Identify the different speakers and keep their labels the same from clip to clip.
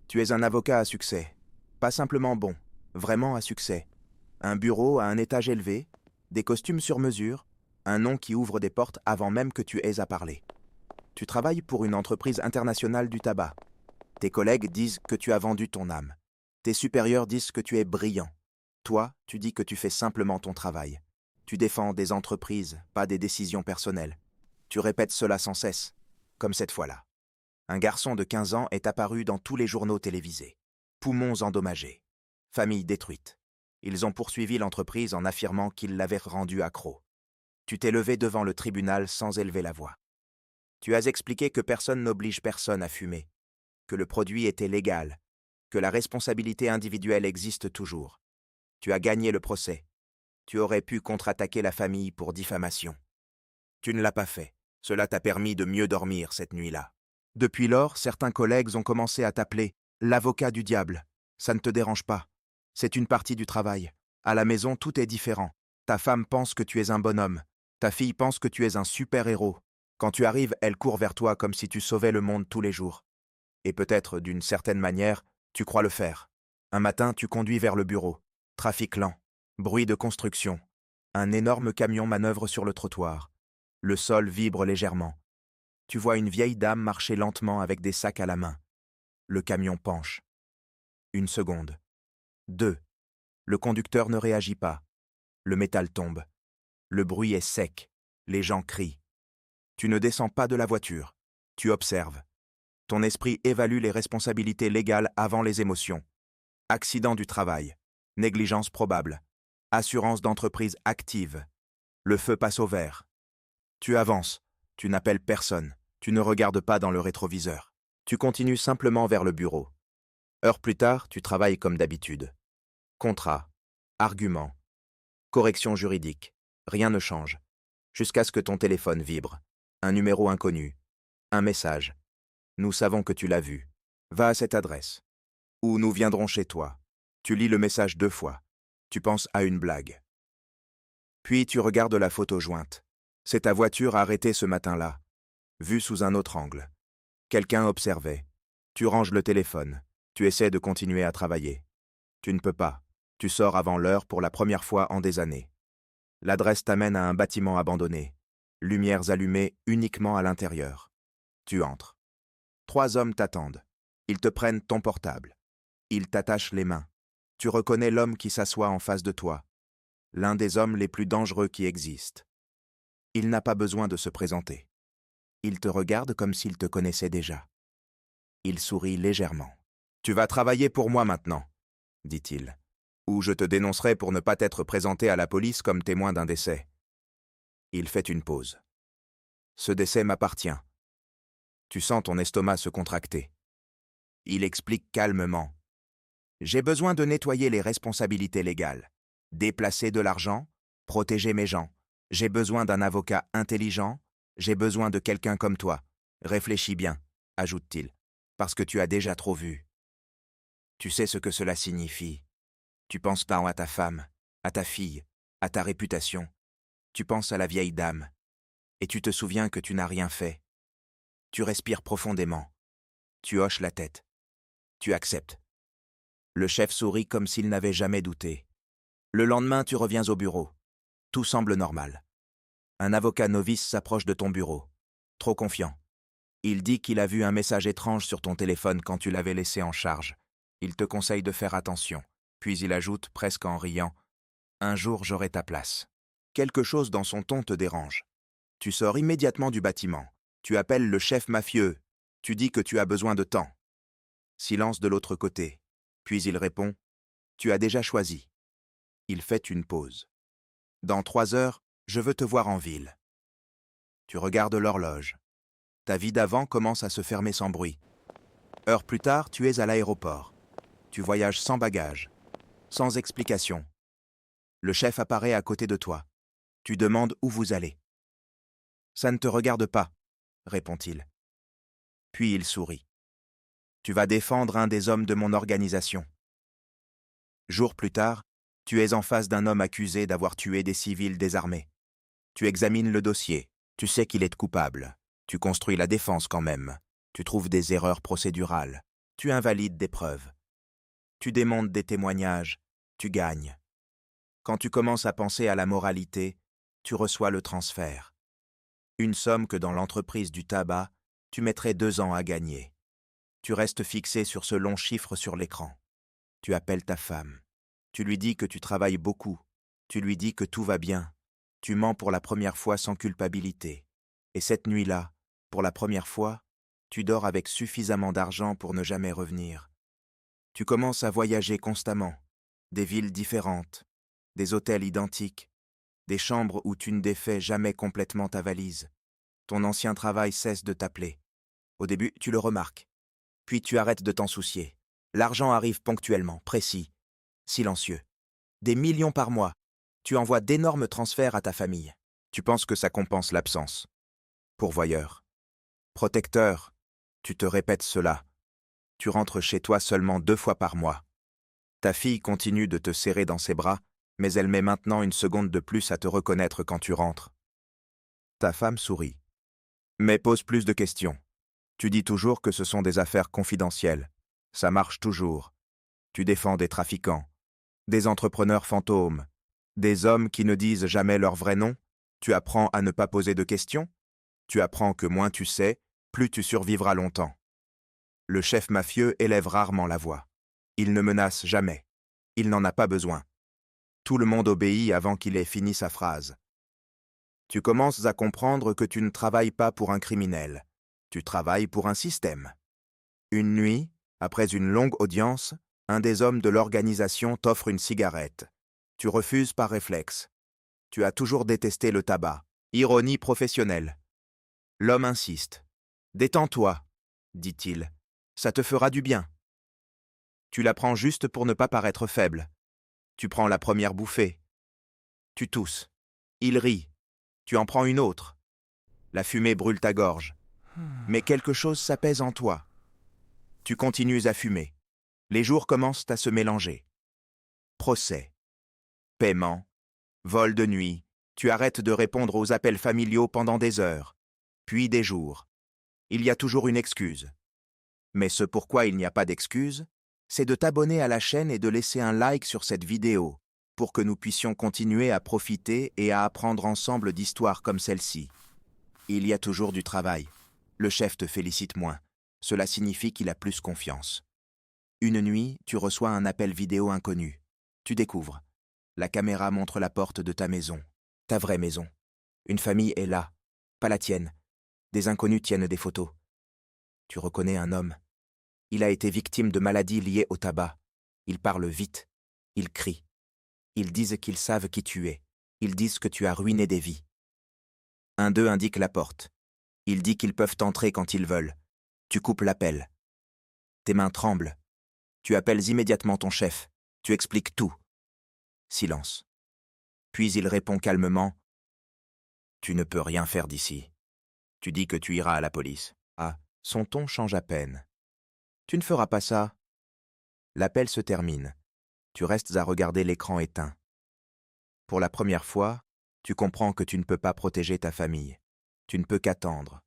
Speaker 1: Tu es un avocat à succès. Pas simplement bon, vraiment à succès. Un bureau à un étage élevé, des costumes sur mesure, un nom qui ouvre des portes avant même que tu aies à parler. Tu travailles pour une entreprise internationale du tabac. Tes collègues disent que tu as vendu ton âme. Tes supérieurs disent que tu es brillant. Toi, tu dis que tu fais simplement ton travail. Tu défends des entreprises, pas des décisions personnelles. Tu répètes cela sans cesse, comme cette fois-là. Un garçon de 15 ans est apparu dans tous les journaux télévisés. Poumons endommagés. Famille détruite. Ils ont poursuivi l'entreprise en affirmant qu'ils l'avaient rendu accro. Tu t'es levé devant le tribunal sans élever la voix. Tu as expliqué que personne n'oblige personne à fumer, que le produit était légal, que la responsabilité individuelle existe toujours. Tu as gagné le procès. Tu aurais pu contre-attaquer la famille pour diffamation. Tu ne l'as pas fait. Cela t'a permis de mieux dormir cette nuit-là. Depuis lors, certains collègues ont commencé à t'appeler l'avocat du diable. Ça ne te dérange pas. C'est une partie du travail. À la maison, tout est différent. Ta femme pense que tu es un bonhomme. Ta fille pense que tu es un super-héros. Quand tu arrives, elle court vers toi comme si tu sauvais le monde tous les jours. Et peut-être, d'une certaine manière, tu crois le faire. Un matin, tu conduis vers le bureau. Trafic lent. Bruit de construction. Un énorme camion manœuvre sur le trottoir. Le sol vibre légèrement. Tu vois une vieille dame marcher lentement avec des sacs à la main. Le camion penche. 1 seconde. 2. Le conducteur ne réagit pas. Le métal tombe. Le bruit est sec. Les gens crient. Tu ne descends pas de la voiture. Tu observes. Ton esprit évalue les responsabilités légales avant les émotions. Accident du travail. Négligence probable. Assurance d'entreprise active. Le feu passe au vert. Tu avances. Tu n'appelles personne. Tu ne regardes pas dans le rétroviseur. Tu continues simplement vers le bureau. Heures plus tard, tu travailles comme d'habitude. Contrat. Argument. Correction juridique. Rien ne change. Jusqu'à ce que ton téléphone vibre. Un numéro inconnu. Un message. Nous savons que tu l'as vu. Va à cette adresse. Ou nous viendrons chez toi. Tu lis le message 2 fois. Tu penses à une blague. Puis tu regardes la photo jointe. C'est ta voiture arrêtée ce matin-là, vue sous un autre angle. Quelqu'un observait. Tu ranges le téléphone. Tu essaies de continuer à travailler. Tu ne peux pas. Tu sors avant l'heure pour la première fois en des années. L'adresse t'amène à un bâtiment abandonné. Lumières allumées uniquement à l'intérieur. Tu entres. 3 hommes t'attendent. Ils te prennent ton portable. Ils t'attachent les mains. Tu reconnais l'homme qui s'assoit en face de toi. L'un des hommes les plus dangereux qui existent. Il n'a pas besoin de se présenter. Il te regarde comme s'il te connaissait déjà. Il sourit légèrement. « Tu vas travailler pour moi maintenant, » dit-il. « Ou je te dénoncerai pour ne pas t'être présenté à la police comme témoin d'un décès. » Il fait une pause. « Ce décès m'appartient. » Tu sens ton estomac se contracter. Il explique calmement. « J'ai besoin de nettoyer les responsabilités légales. Déplacer de l'argent, protéger mes gens. J'ai besoin d'un avocat intelligent. J'ai besoin de quelqu'un comme toi. Réfléchis bien, ajoute-t-il, parce que tu as déjà trop vu. Tu sais ce que cela signifie. Tu penses pas à ta femme, à ta fille, à ta réputation. Tu penses à la vieille dame. Et tu te souviens que tu n'as rien fait. Tu respires profondément. Tu hoches la tête. Tu acceptes. Le chef sourit comme s'il n'avait jamais douté. Le lendemain, tu reviens au bureau. Tout semble normal. Un avocat novice s'approche de ton bureau. Trop confiant. Il dit qu'il a vu un message étrange sur ton téléphone quand tu l'avais laissé en charge. Il te conseille de faire attention. Puis il ajoute, presque en riant, « Un jour, j'aurai ta place. » Quelque chose dans son ton te dérange. Tu sors immédiatement du bâtiment. Tu appelles le chef mafieux. Tu dis que tu as besoin de temps. Silence de l'autre côté. Puis il répond, « Tu as déjà choisi. » Il fait une pause. « Dans 3 heures, je veux te voir en ville. » Tu regardes l'horloge. Ta vie d'avant commence à se fermer sans bruit. Heures plus tard, tu es à l'aéroport. Tu voyages sans bagages, sans explication. Le chef apparaît à côté de toi. Tu demandes où vous allez. « Ça ne te regarde pas, » répond-il. Puis il sourit. « Tu vas défendre un des hommes de mon organisation. » Jours plus tard, tu es en face d'un homme accusé d'avoir tué des civils désarmés. Tu examines le dossier. Tu sais qu'il est coupable. Tu construis la défense quand même. Tu trouves des erreurs procédurales. Tu invalides des preuves. Tu démontes des témoignages, tu gagnes. Quand tu commences à penser à la moralité, tu reçois le transfert. Une somme que dans l'entreprise du tabac, tu mettrais 2 ans à gagner. Tu restes fixé sur ce long chiffre sur l'écran. Tu appelles ta femme. Tu lui dis que tu travailles beaucoup. Tu lui dis que tout va bien. Tu mens pour la première fois sans culpabilité. Et cette nuit-là, pour la première fois, tu dors avec suffisamment d'argent pour ne jamais revenir. Tu commences à voyager constamment, des villes différentes, des hôtels identiques, des chambres où tu ne défais jamais complètement ta valise. Ton ancien travail cesse de t'appeler. Au début, tu le remarques. Puis tu arrêtes de t'en soucier. L'argent arrive ponctuellement, précis, silencieux. Des millions par mois. Tu envoies d'énormes transferts à ta famille. Tu penses que ça compense l'absence. Pourvoyeur. Protecteur. Tu te répètes cela. Tu rentres chez toi seulement 2 fois par mois. Ta fille continue de te serrer dans ses bras, mais elle met maintenant une seconde de plus à te reconnaître quand tu rentres. Ta femme sourit. Mais pose plus de questions. Tu dis toujours que ce sont des affaires confidentielles. Ça marche toujours. Tu défends des trafiquants, des entrepreneurs fantômes, des hommes qui ne disent jamais leur vrai nom. Tu apprends à ne pas poser de questions. Tu apprends que moins tu sais, plus tu survivras longtemps. Le chef mafieux élève rarement la voix. Il ne menace jamais. Il n'en a pas besoin. Tout le monde obéit avant qu'il ait fini sa phrase. Tu commences à comprendre que tu ne travailles pas pour un criminel. Tu travailles pour un système. Une nuit, après une longue audience, un des hommes de l'organisation t'offre une cigarette. Tu refuses par réflexe. Tu as toujours détesté le tabac. Ironie professionnelle. L'homme insiste. « Détends-toi », dit-il. « Ça te fera du bien. » Tu la prends juste pour ne pas paraître faible. Tu prends la première bouffée. Tu tousses. Il rit. Tu en prends une autre. La fumée brûle ta gorge. Mais quelque chose s'apaise en toi. Tu continues à fumer. Les jours commencent à se mélanger. Procès. Paiement. Vol de nuit. Tu arrêtes de répondre aux appels familiaux pendant des heures. Puis des jours. Il y a toujours une excuse. Mais ce pourquoi il n'y a pas d'excuse, c'est de t'abonner à la chaîne et de laisser un like sur cette vidéo, pour que nous puissions continuer à profiter et à apprendre ensemble d'histoires comme celle-ci. Il y a toujours du travail. Le chef te félicite moins. Cela signifie qu'il a plus confiance. Une nuit, tu reçois un appel vidéo inconnu. Tu découvres. La caméra montre la porte de ta maison. Ta vraie maison. Une famille est là. Pas la tienne. Des inconnus tiennent des photos. Tu reconnais un homme. Il a été victime de maladies liées au tabac. Il parle vite. Il crie. Ils disent qu'ils savent qui tu es. Ils disent que tu as ruiné des vies. Un d'eux indique la porte. Il dit qu'ils peuvent entrer quand ils veulent. Tu coupes l'appel. Tes mains tremblent. Tu appelles immédiatement ton chef. Tu expliques tout. Silence. Puis il répond calmement. Tu ne peux rien faire d'ici. Tu dis que tu iras à la police. Ah, son ton change à peine. Tu ne feras pas ça. L'appel se termine. Tu restes à regarder l'écran éteint. Pour la première fois, tu comprends que tu ne peux pas protéger ta famille. Tu ne peux qu'attendre.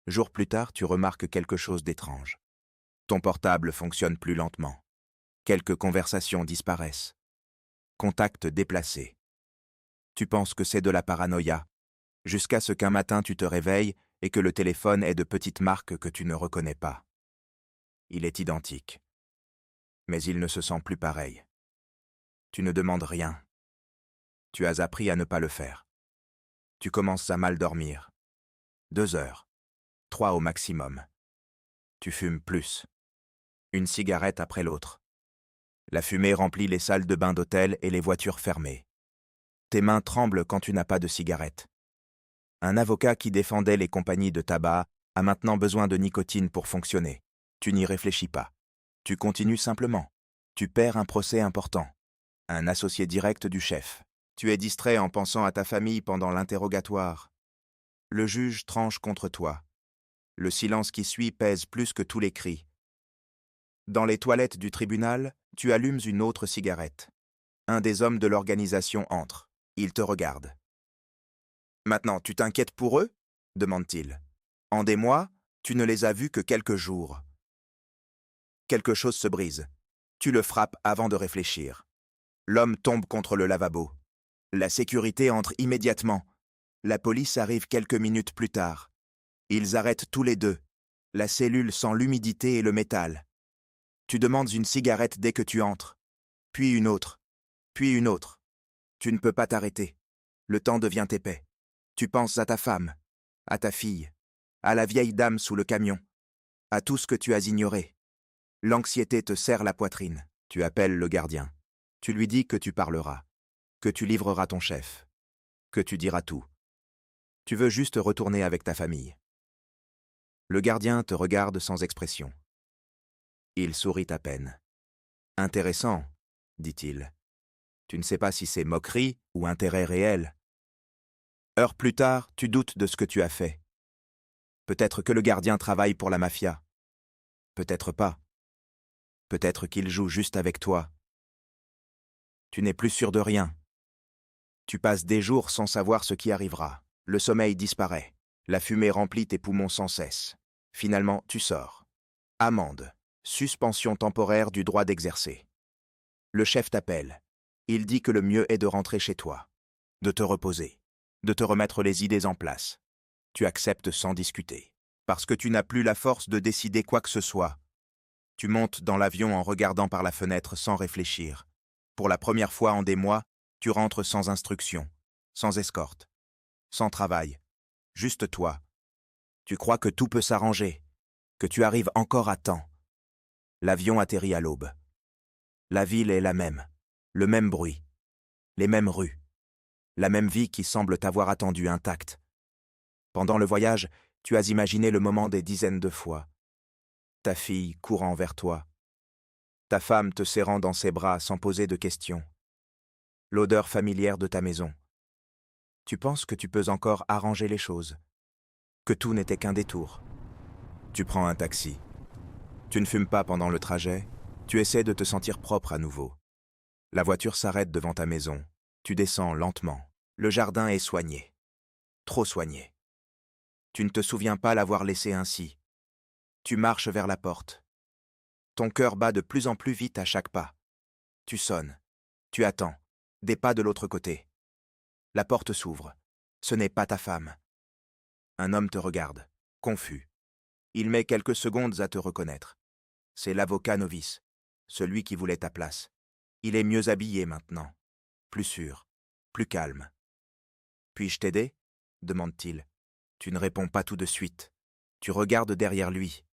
Speaker 1: Jours plus tard, tu remarques quelque chose d'étrange. Ton portable fonctionne plus lentement. Quelques conversations disparaissent. Contacts déplacés. Tu penses que c'est de la paranoïa, jusqu'à ce qu'un matin tu te réveilles et que le téléphone ait de petites marques que tu ne reconnais pas. Il est identique. Mais il ne se sent plus pareil. Tu ne demandes rien. Tu as appris à ne pas le faire. Tu commences à mal dormir. 2 heures. 3 au maximum. Tu fumes plus. Une cigarette après l'autre. La fumée remplit les salles de bain d'hôtel et les voitures fermées. Tes mains tremblent quand tu n'as pas de cigarette. Un avocat qui défendait les compagnies de tabac a maintenant besoin de nicotine pour fonctionner. Tu n'y réfléchis pas. Tu continues simplement. Tu perds un procès important. Un associé direct du chef. Tu es distrait en pensant à ta famille pendant l'interrogatoire. Le juge tranche contre toi. Le silence qui suit pèse plus que tous les cris. Dans les toilettes du tribunal, tu allumes une autre cigarette. Un des hommes de l'organisation entre. Il te regarde. « Maintenant, tu t'inquiètes pour eux ?» demande-t-il. « En des mois, tu ne les as vus que quelques jours. Quelque chose se brise. Tu le frappes avant de réfléchir. L'homme tombe contre le lavabo. La sécurité entre immédiatement. La police arrive quelques minutes plus tard. Ils arrêtent tous les deux. La cellule sent l'humidité et le métal. Tu demandes une cigarette dès que tu entres. Puis une autre. Puis une autre. Tu ne peux pas t'arrêter. Le temps devient épais. Tu penses à ta femme, à ta fille, à la vieille dame sous le camion, à tout ce que tu as ignoré. L'anxiété te serre la poitrine. Tu appelles le gardien. Tu lui dis que tu parleras, que tu livreras ton chef, que tu diras tout. Tu veux juste retourner avec ta famille. Le gardien te regarde sans expression. Il sourit à peine. « Intéressant, dit-il. Tu ne sais pas si c'est moquerie ou intérêt réel. Heures plus tard, tu doutes de ce que tu as fait. Peut-être que le gardien travaille pour la mafia. Peut-être pas. Peut-être qu'il joue juste avec toi. Tu n'es plus sûr de rien. Tu passes des jours sans savoir ce qui arrivera. Le sommeil disparaît. La fumée remplit tes poumons sans cesse. Finalement, tu sors. Amende. Suspension temporaire du droit d'exercer. Le chef t'appelle. Il dit que le mieux est de rentrer chez toi, de te reposer, de te remettre les idées en place. Tu acceptes sans discuter, parce que tu n'as plus la force de décider quoi que ce soit. Tu montes dans l'avion en regardant par la fenêtre sans réfléchir. Pour la première fois en des mois, tu rentres sans instruction, sans escorte, sans travail, juste toi. Tu crois que tout peut s'arranger, que tu arrives encore à temps. L'avion atterrit à l'aube. La ville est la même, le même bruit, les mêmes rues, la même vie qui semble t'avoir attendu intacte. Pendant le voyage, tu as imaginé le moment des dizaines de fois. Ta fille courant vers toi, ta femme te serrant dans ses bras sans poser de questions, l'odeur familière de ta maison. Tu penses que tu peux encore arranger les choses, que tout n'était qu'un détour. Tu prends un taxi. Tu ne fumes pas pendant le trajet, tu essaies de te sentir propre à nouveau. La voiture s'arrête devant ta maison. Tu descends lentement. Le jardin est soigné. Trop soigné. Tu ne te souviens pas l'avoir laissé ainsi. Tu marches vers la porte. Ton cœur bat de plus en plus vite à chaque pas. Tu sonnes. Tu attends. Des pas de l'autre côté. La porte s'ouvre. Ce n'est pas ta femme. Un homme te regarde, confus. Il met quelques secondes à te reconnaître. C'est l'avocat novice, celui qui voulait ta place. Il est mieux habillé maintenant, plus sûr, plus calme. « Puis-je t'aider » demande-t-il. Tu ne réponds pas tout de suite. Tu regardes derrière lui.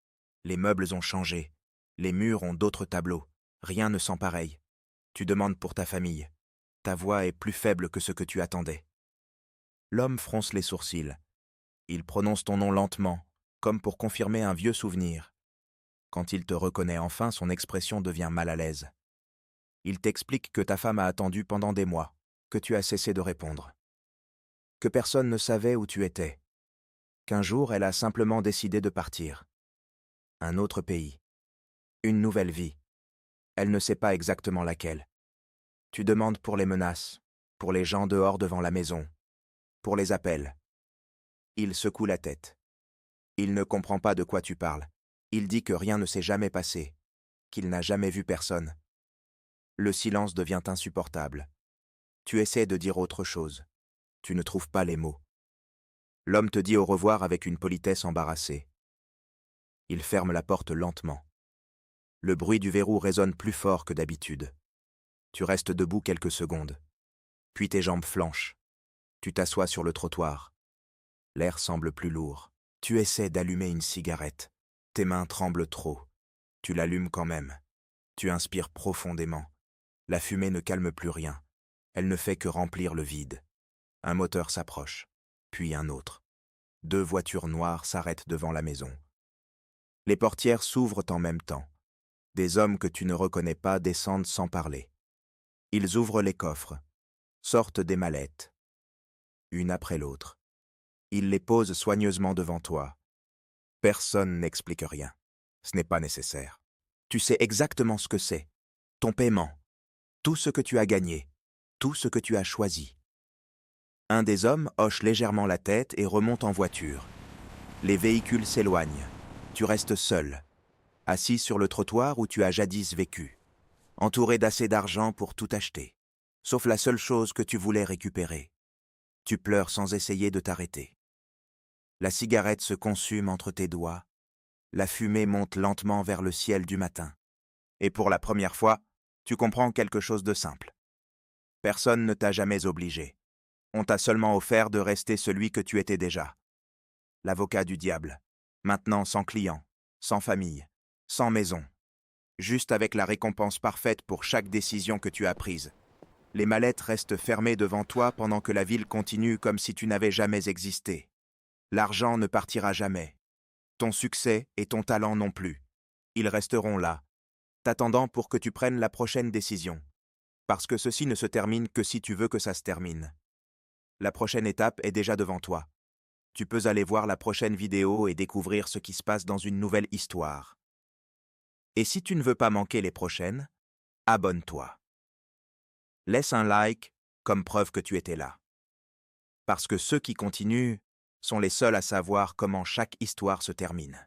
Speaker 1: Les meubles ont changé. Les murs ont d'autres tableaux. Rien ne sent pareil. Tu demandes pour ta famille. Ta voix est plus faible que ce que tu attendais. L'homme fronce les sourcils. Il prononce ton nom lentement, comme pour confirmer un vieux souvenir. Quand il te reconnaît enfin, son expression devient mal à l'aise. Il t'explique que ta femme a attendu pendant des mois, que tu as cessé de répondre, que personne ne savait où tu étais, qu'un jour elle a simplement décidé de partir. Un autre pays, une nouvelle vie. Elle ne sait pas exactement laquelle. Tu demandes pour les menaces, pour les gens dehors devant la maison, pour les appels. Il secoue la tête. Il ne comprend pas de quoi tu parles. Il dit que rien ne s'est jamais passé, qu'il n'a jamais vu personne. Le silence devient insupportable. Tu essaies de dire autre chose. Tu ne trouves pas les mots. L'homme te dit au revoir avec une politesse embarrassée. Il ferme la porte lentement. Le bruit du verrou résonne plus fort que d'habitude. Tu restes debout quelques secondes. Puis tes jambes flanchent. Tu t'assois sur le trottoir. L'air semble plus lourd. Tu essaies d'allumer une cigarette. Tes mains tremblent trop. Tu l'allumes quand même. Tu inspires profondément. La fumée ne calme plus rien. Elle ne fait que remplir le vide. Un moteur s'approche, puis un autre. 2 voitures noires s'arrêtent devant la maison. Les portières s'ouvrent en même temps. Des hommes que tu ne reconnais pas descendent sans parler. Ils ouvrent les coffres, sortent des mallettes, une après l'autre. Ils les posent soigneusement devant toi. Personne n'explique rien. Ce n'est pas nécessaire. Tu sais exactement ce que c'est. Ton paiement. Tout ce que tu as gagné. Tout ce que tu as choisi. Un des hommes hoche légèrement la tête et remonte en voiture. Les véhicules s'éloignent. Tu restes seul. assis sur le trottoir où tu as jadis vécu, entouré d'assez d'argent pour tout acheter, sauf la seule chose que tu voulais récupérer. Tu pleures sans essayer de t'arrêter. La cigarette se consume entre tes doigts, la fumée monte lentement vers le ciel du matin. Et pour la première fois, tu comprends quelque chose de simple. Personne ne t'a jamais obligé. On t'a seulement offert de rester celui que tu étais déjà. L'avocat du diable, maintenant sans client, sans famille, sans maison, juste avec la récompense parfaite pour chaque décision que tu as prise. Les mallettes restent fermées devant toi pendant que la ville continue comme si tu n'avais jamais existé. L'argent ne partira jamais. Ton succès et ton talent non plus. Ils resteront là, t'attendant pour que tu prennes la prochaine décision. Parce que ceci ne se termine que si tu veux que ça se termine. La prochaine étape est déjà devant toi. Tu peux aller voir la prochaine vidéo et découvrir ce qui se passe dans une nouvelle histoire. Et si tu ne veux pas manquer les prochaines, abonne-toi. Laisse un like comme preuve que tu étais là. Parce que ceux qui continuent sont les seuls à savoir comment chaque histoire se termine.